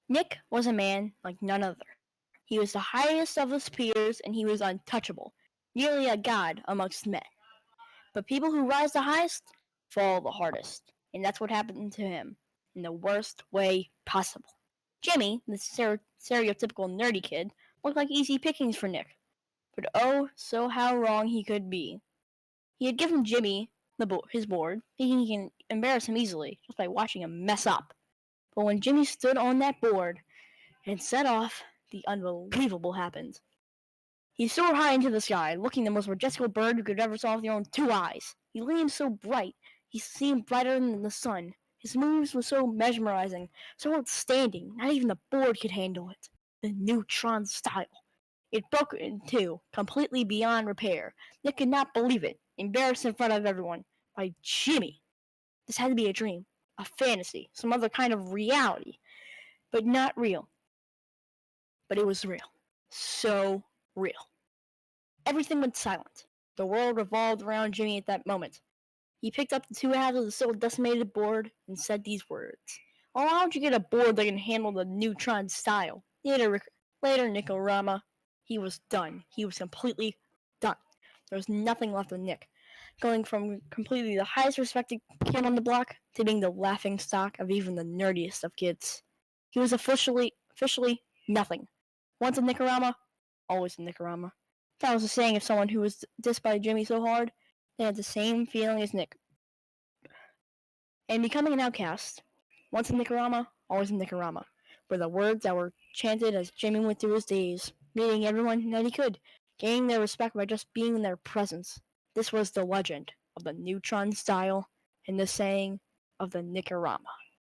Nick was a man like none other. He was the highest of his peers, and he was untouchable, nearly a god amongst men. But people who rise the highest fall the hardest, and that's what happened to him, in the worst way possible. Jimmy, the stereotypical nerdy kid, looked like easy pickings for Nick, but oh, so how wrong he could be. He had given Jimmy his board, thinking he can embarrass him easily just by watching him mess up. But when Jimmy stood on that board and set off, the unbelievable happened. He soared high into the sky, looking the most majestical bird you could ever saw with your own two eyes. He gleamed so bright, he seemed brighter than the sun. His moves were so mesmerizing, so outstanding, not even the board could handle it. The neutron style. It broke in two, completely beyond repair. Nick could not believe it, embarrassed in front of everyone. By Jimmy! This had to be a dream, a fantasy, some other kind of reality. But not real. But it was real. So real. Everything went silent. The world revolved around Jimmy at that moment. He picked up the two halves of the still decimated board and said these words. "Oh, how don't you get a board that can handle the neutron style?" Later, Nickorama. He was done. He was completely done. There was nothing left of Nick, going from completely the highest respected kid on the block to being the laughing stock of even the nerdiest of kids. He was officially nothing. Once a Nickorama, always a Nickorama. That was the saying of someone who was dissed by Jimmy so hard they had the same feeling as Nick. And becoming an outcast, once a Nickorama, always a Nickorama, were the words that were chanted as Jimmy went through his days, meeting everyone that he could, gaining their respect by just being in their presence. This was the legend of the neutron style and the saying of the Nickorama.